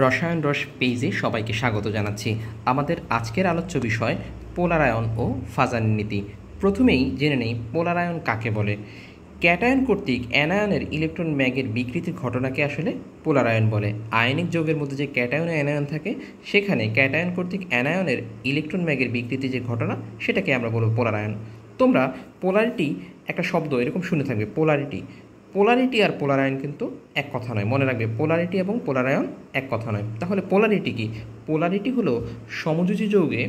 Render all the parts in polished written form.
রসায়ন রস পেজে সবাইকে স্বাগত জানাচ্ছি। আমাদের আজকের আলোচ্য বিষয় পোলারায়ন ও ফাজানের নীতি। প্রথমেই জেনে নেই পোলারায়ন কাকে বলে। ক্যাটায়ন কর্তৃক অ্যানায়নের ইলেকট্রন ম্যাগের বিকৃতির ঘটনাকে আসলে পোলারায়ন বলে। আয়নিক যৌগের মধ্যে যে ক্যাটায়ন ও অ্যানায়ন থাকে, সেখানে ক্যাটায়ন কর্তৃক অ্যানায়নের ইলেকট্রন ম্যাগের বিকৃতি যে ঘটনা, সেটাকে আমরা বলবো পোলারায়ন। তোমরা পোলারিটি একটা শব্দ এরকম শুনে থাকবে, পোলারিটি। পোলারিটি আর পোলারায়ন কিন্তু এক কথা নয়, মনে রাখবে। পোলারিটি এবং পোলারায়ন এক কথা নয়। তাহলে পোলারিটি কি? পোলারিটি হলো সমযোজী যৌগে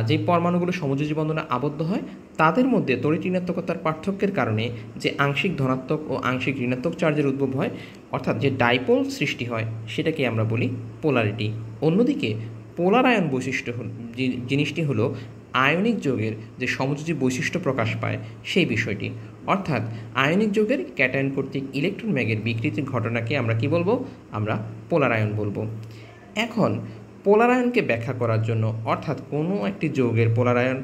যে পরমাণুগুলো সমযোজী বন্ধনে আবদ্ধ হয়, তাদের মধ্যে তড়িৎ ঋণাত্মকতার পার্থক্যের কারণে যে আংশিক ধনাত্মক ও আংশিক ঋণাত্মক চার্জের উদ্ভব হয়, অর্থাৎ যে ডাইপোল সৃষ্টি হয়, সেটাকে আমরা বলি পোলারিটি। অন্যদিকে পোলারায়ন বৈশিষ্ট্য জিনিসটি হলো আয়নিক যৌগের যে সমযোজী বৈশিষ্ট্য প্রকাশ পায় সেই বিষয়টি। অর্থাৎ আয়নিক যৌগের ক্যাটায়ন কর্তৃক ইলেকট্রন ম্যাগের বিকৃতির ঘটনাকে আমরা কি বলবো? আমরা পোলারায়ন বলবো। এখন পোলারায়নকে ব্যাখ্যা করার জন্য, অর্থাৎ কোনো একটি যৌগের পোলারায়ন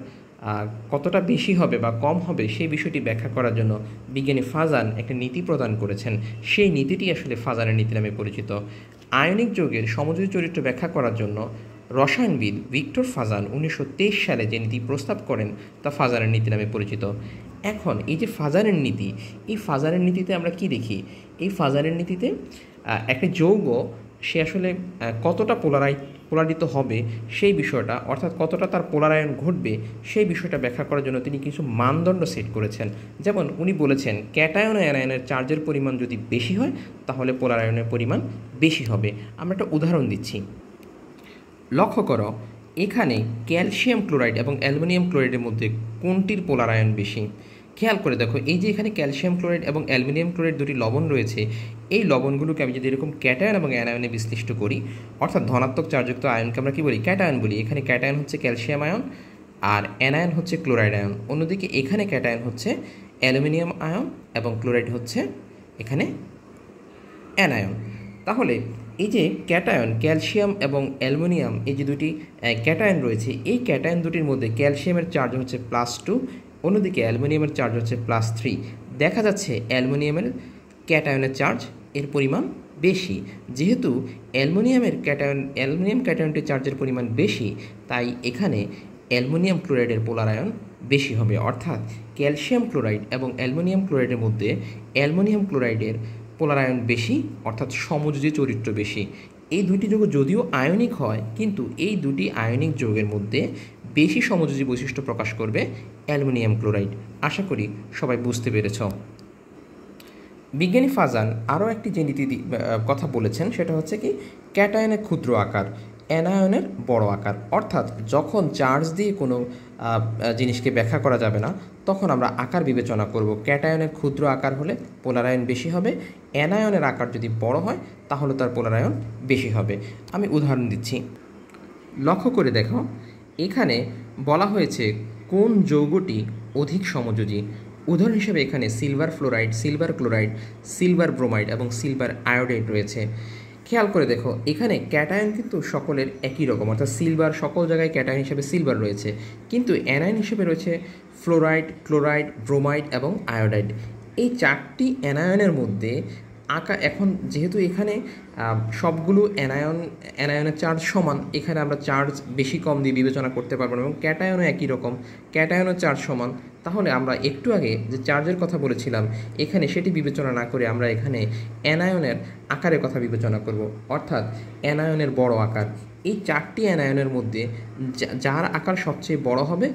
কতটা বেশি হবে বা কম হবে সেই বিষয়টি ব্যাখ্যা করার জন্য বিজ্ঞানী ফাজান একটা নীতি প্রদান করেছেন। সেই নীতিটি আসলে ফাজানের নীতি নামে পরিচিত। আয়নিক যৌগের সমযোজী চরিত্র ব্যাখ্যা করার জন্য রসায়নবিদ ভিক্টর ফাজান 1923 সালে যে নীতি প্রস্তাব করেন, তা ফাজানের নীতি নামে পরিচিত। এখন এই যে ফাজানের নীতি, এই ফাজানের নীতিতে আমরা কি দেখি? এই ফাজানের নীতিতে একটা যৌগ সে আসলে কতটা পোলারিত হবে সেই বিষয়টা, অর্থাৎ কতটা তার পোলারায়ন ঘটবে সেই বিষয়টা ব্যাখ্যা করার জন্য তিনি কিছু মানদণ্ড সেট করেছেন। যেমন উনি বলেছেন, ক্যাটায়ন ও অ্যানায়নের চার্জের পরিমাণ যদি বেশি হয়, তাহলে পোলারায়নের পরিমাণ বেশি হবে। আমরা একটা উদাহরণ দিচ্ছি, লক্ষ্য করো। এখানে ক্যালসিয়াম ক্লোরাইড এবং অ্যালুমিনিয়াম ক্লোরাইডের মধ্যে কোনটির পোলারায়ন বেশি? খেয়াল করে দেখো, এই যে এখানে ক্যালসিয়াম ক্লোরাইড এবং অ্যালুমিনিয়াম ক্লোরাইড দুটি লবণ রয়েছে, এই লবণগুলোকে আমি যদি এরকম ক্যাটায়ন এবং অ্যানায়নে বিশ্লিষ্ট করি, অর্থাৎ ধনাত্মক চার্জযুক্ত আয়নকে আমরা কী বলি? ক্যাটায়ন বলি। এখানে ক্যাটায়ন হচ্ছে ক্যালসিয়াম আয়ন আর অ্যানায়ন হচ্ছে ক্লোরাইড আয়ন। অন্যদিকে এখানে ক্যাটায়ন হচ্ছে অ্যালুমিনিয়াম আয়ন এবং ক্লোরাইড হচ্ছে এখানে অ্যানায়ন। তাহলে এই যে ক্যাটায়ন, ক্যালসিয়াম এবং অ্যালুমিনিয়াম, এই যে দুটি ক্যাটায়ন রয়েছে, এই ক্যাটায়ন দুটির মধ্যে ক্যালসিয়ামের চার্জ হচ্ছে +2, অন্যদিকে অ্যালুমিনিয়ামের চার্জ হচ্ছে +3। দেখা যাচ্ছে অ্যালুমিনিয়ামের ক্যাটায়নের চার্জ এর পরিমাণ বেশি। যেহেতু অ্যালুমিনিয়াম ক্যাটায়নটির চার্জের পরিমাণ বেশি, তাই এখানে অ্যালুমিনিয়াম ক্লোরাইডের পোলারায়ন বেশি হবে। অর্থাৎ ক্যালসিয়াম ক্লোরাইড এবং অ্যালুমিনিয়াম ক্লোরাইডের মধ্যে অ্যালুমিনিয়াম ক্লোরাইডের পোলারায়ন বেশি, অর্থাৎ সমযোজী চরিত্র বেশি। এই দুটি যৌগ যদিও আয়নিক হয়, কিন্তু এই দুটি আয়নিক যৌগের মধ্যে বেশি সমযোজী বৈশিষ্ট্য প্রকাশ করবে অ্যালুমিনিয়াম ক্লোরাইড। আশা করি সবাই বুঝতে পেরেছ। বিজ্ঞানী ফাজান আরও একটি যে নীতি কথা বলেছেন, সেটা হচ্ছে কি, ক্যাটায়নের ক্ষুদ্র আকার, অ্যানায়নের বড় আকার। অর্থাৎ যখন চার্জ দিয়ে কোনো জিনিসকে ব্যাখ্যা করা যাবে না, তখন আমরা আকার বিবেচনা করব। ক্যাটায়নের ক্ষুদ্র আকার হলে পোলারায়ন বেশি হবে, অ্যানায়নের আকার যদি বড় হয় তাহলে তার পোলারায়ন বেশি হবে। আমি উদাহরণ দিচ্ছি, লক্ষ্য করে দেখো। এখানে বলা হয়েছে কোন যৌগটি অধিক সমযোজী। উদাহরণ হিসেবে এখানে silver fluoride, silver chloride, silver bromide এবং সিলভার আয়োডাইড রয়েছে। খেয়াল করে দেখো, এখানে ক্যাটায়ন কিন্তু সকলের একই রকম, অর্থাৎ সিলভার, সকল জায়গায় ক্যাটায়ন হিসেবে সিলভার রয়েছে, কিন্তু অ্যানায়ন হিসেবে রয়েছে ফ্লোরাইড, ক্লোরাইড, ব্রোমাইড এবং আয়োডাইড। এই চারটি অ্যানায়নের মধ্যে এখন যেহেতু এখানে সবগুলো অ্যানায়নের চার্জ সমান, এখানে আমরা চার্জ বেশি কম দিয়ে বিবেচনা করতে পারবো না, এবং ক্যাটায়নও একই রকম, ক্যাটায়নের চার্জ সমান। তাহলে আমরা একটু আগে যে চার্জের কথা বলেছিলাম, এখানে সেটি বিবেচনা না করে আমরা এখানে অ্যানায়নের আকারের কথা বিবেচনা করব, অর্থাৎ অ্যানায়নের বড় আকার। এই চারটি অ্যানায়নের মধ্যে যার আকার সবচেয়ে বড় হবে,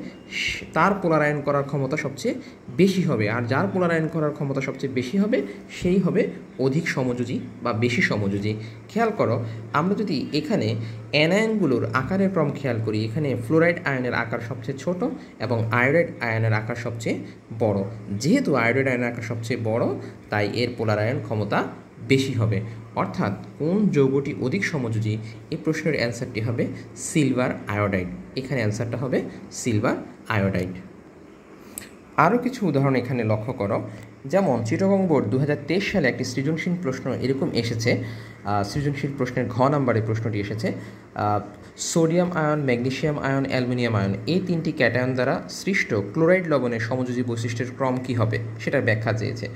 তার পোলারায়ন করার ক্ষমতা সবচেয়ে বেশি হবে, আর যার পোলারায়ন করার ক্ষমতা সবচেয়ে বেশি হবে সেই হবে অধিক সমযোজী বা বেশি সমযোজী। খেয়াল করো, আমরা যদি এখানে অ্যানায়নগুলোর আকারের ক্রম খেয়াল করি, এখানে ফ্লোরাইড আয়নের আকার সবচেয়ে ছোট এবং আয়োডাইড আয়নের আকার সবচেয়ে বড়। যেহেতু আয়োডাইড আয়নের আকার সবচেয়ে বড়, তাই এর পোলারায়ন ক্ষমতা বেশি হবে। অর্থাৎ কোন যৌগটি অধিক সমযোজী, এই প্রশ্নের অ্যান্সারটি হবে সিলভার আয়োডাইড। এখানে অ্যান্সারটা হবে সিলভার আয়োডাইড। আরও কিছু উদাহরণ এখানে লক্ষ্য করো। যেমন চিটাগং বোর্ড 2023 সালে একটি সৃজনশীল প্রশ্ন এরকম এসেছে। সৃজনশীল প্রশ্নের ঘ নম্বরে প্রশ্নটি এসেছে, sodium ion, magnesium ion, aluminium ion, এই তিনটি ক্যাটায়ন দ্বারা সৃষ্ট ক্লোরাইড লবণের সমযোজী বৈশিষ্ট্যের ক্রম কী হবে, সেটার ব্যাখ্যা চেয়েছে।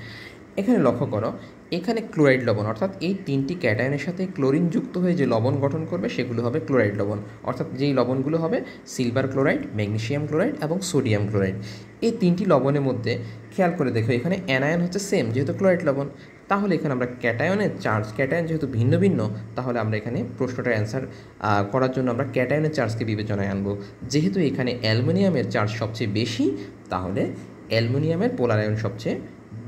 এখানে লক্ষ্য করো, এখানে ক্লোরাইড লবণ অর্থাৎ এই তিনটি ক্যাটায়নের সাথে ক্লোরিন যুক্ত হয়ে যে লবণ গঠন করবে সেগুলো হবে ক্লোরাইড লবণ, অর্থাৎ যেই লবণগুলো হবে সিলভার ক্লোরাইড, ম্যাগনেসিয়াম ক্লোরাইড এবং সোডিয়াম ক্লোরাইড। এই তিনটি লবণের মধ্যে খেয়াল করে দেখো, এখানে অ্যানায়ন হচ্ছে সেম যেহেতু ক্লোরাইড লবণ, তাহলে এখানে আমরা ক্যাটায়নের চার্জ, ক্যাটায়ন যেহেতু ভিন্ন ভিন্ন, তাহলে আমরা এখানে প্রশ্নটার অ্যান্সার করার জন্য আমরা ক্যাটায়নের চার্জকে বিবেচনায় আনবো। যেহেতু এখানে অ্যালুমিনিয়ামের চার্জ সবচেয়ে বেশি, তাহলে অ্যালুমিনিয়ামের পোলার আয়ন সবচেয়ে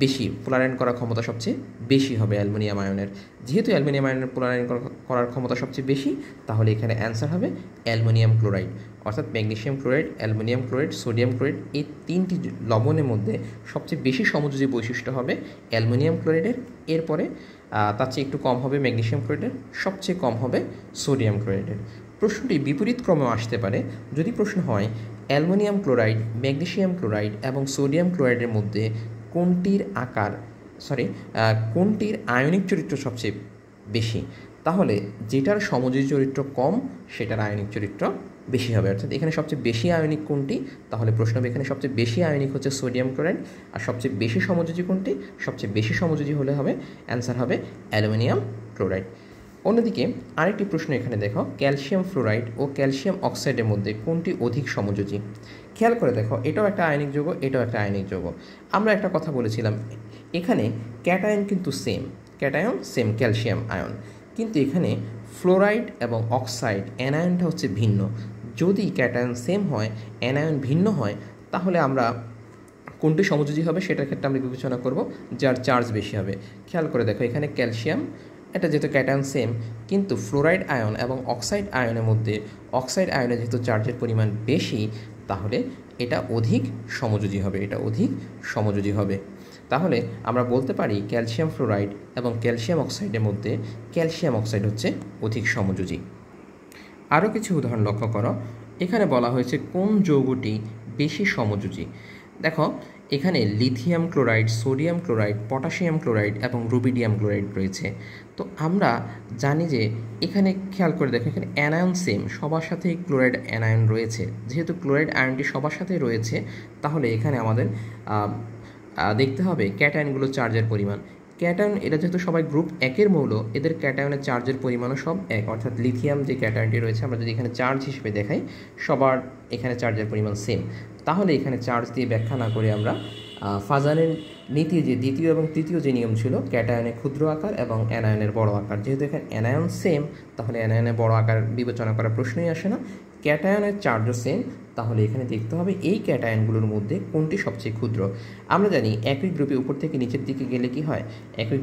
বেশি, পোলারায়ন করার ক্ষমতা সবচেয়ে বেশি হবে অ্যালুমিনিয়াম আয়নের। যেহেতু অ্যালুমিনিয়াম আয়নের পোলারায়ন করার ক্ষমতা সবচেয়ে বেশি, তাহলে এখানে অ্যান্সার হবে অ্যালুমিনিয়াম ক্লোরাইড। অর্থাৎ magnesium chloride, aluminium chloride, sodium chloride, এই তিনটি লবণের মধ্যে সবচেয়ে বেশি সমযোজী বৈশিষ্ট্য হবে অ্যালুমিনিয়াম ক্লোরাইডের, এরপরে তার চেয়ে একটু কম হবে ম্যাগনেসিয়াম ক্লোরাইডের, সবচেয়ে কম হবে সোডিয়াম ক্লোরাইডের। প্রশ্নটি বিপরীত ক্রমেও আসতে পারে। যদি প্রশ্ন হয় অ্যালুমিনিয়াম ক্লোরাইড, ম্যাগনেসিয়াম ক্লোরাইড এবং সোডিয়াম ক্লোরাইডের মধ্যে কোনটির কোনটির আয়নিক চরিত্র সবচেয়ে বেশি, তাহলে যেটার সমযোজী চরিত্র কম সেটার আয়নিক চরিত্র বেশি হবে। অর্থাৎ এখানে সবচেয়ে বেশি আয়নিক কোনটি, তাহলে প্রশ্ন হবে এখানে সবচেয়ে বেশি আয়নিক হচ্ছে সোডিয়াম ক্লোরাইড, আর সবচেয়ে বেশি সমযোজী কোনটি, সবচেয়ে বেশি সমযোজী হলে হবে অ্যান্সার হবে অ্যালুমিনিয়াম ক্লোরাইড। অন্যদিকে আরেকটি প্রশ্ন এখানে দেখো, ক্যালসিয়াম ফ্লোরাইড ও ক্যালসিয়াম অক্সাইডের মধ্যে কোনটি অধিক সমযোজী। খেয়াল করে দেখো, এটাও একটা আয়নিক যৌগ, এটাও একটা আয়নিক যৌগ। আমরা একটা কথা বলেছিলাম, এখানে ক্যাটায়ন কিন্তু same, cation same calcium ion, কিন্তু এখানে ফ্লোরাইড এবং অক্সাইড অ্যানায়নটা হচ্ছে ভিন্ন। যদি ক্যাটায়ন সেম হয়, অ্যানায়ন ভিন্ন হয়, তাহলে আমরা কোনটি সমযোজী হবে সেটার ক্ষেত্রে আমরা বিবেচনা করব যার চার্জ বেশি হবে। খেয়াল করে দেখো, এখানে ক্যালসিয়াম, এটা যেহেতু ক্যাটায়ন সেম, কিন্তু ফ্লোরাইড আয়ন এবং অক্সাইড আয়নের মধ্যে অক্সাইড আয়নে যেহেতু চার্জের পরিমাণ বেশি, তাহলে এটা অধিক সমযোজী হবে, এটা অধিক সমযোজী হবে। তাহলে আমরা বলতে পারি ক্যালসিয়াম ফ্লোরাইড এবং ক্যালসিয়াম অক্সাইডের মধ্যে ক্যালসিয়াম অক্সাইড হচ্ছে অধিক সমযোজী। আরও কিছু উদাহরণ লক্ষ্য করো, এখানে বলা হয়েছে কোন যৌগটি বেশি সমযোজী। দেখো, এখানে lithium chloride, sodium chloride, potassium chloride এবং রুবিডিয়াম ক্লোরাইড রয়েছে। তো আমরা জানি যে এখানে খেয়াল করে দেখো, এখানে অ্যানায়ন সেম, সবার সাথেই ক্লোরাইড অ্যানায়ন রয়েছে। যেহেতু ক্লোরাইড আয়নটি সবার সাথেই রয়েছে, তাহলে এখানে আমাদের দেখতে হবে ক্যাটায়নগুলোর চার্জের পরিমাণ। ক্যাটায়ন, এরা যেহেতু সবাই গ্রুপ একের মৌল, এদের ক্যাটায়নের চার্জের পরিমাণও সব এক, অর্থাৎ লিথিয়াম যে ক্যাটায়নটি রয়েছে, আমরা যদি এখানে চার্জ হিসেবে দেখাই, সবার এখানে চার্জের পরিমাণ সেম। তাহলে এখানে চার্জ দিয়ে ব্যাখ্যা না করে আমরা ফাজানের নীতির যে দ্বিতীয় এবং তৃতীয় যে নিয়ম ছিল, ক্যাটায়নের ক্ষুদ্র আকার এবং অ্যানায়নের বড় আকার, যেহেতু এখানে অ্যানায়ন সেম, তাহলে অ্যানায়নের বড় আকার বিবেচনা করার প্রশ্নই আসে না। ক্যাটায়নের চার্জও সেম, তাহলে এখানে দেখতে হবে এই ক্যাটায়নগুলোর মধ্যে কোনটি সবচেয়ে ক্ষুদ্র। আমরা জানি একই গ্রুপে উপর থেকে নিচের দিকে গেলে কি হয়, একই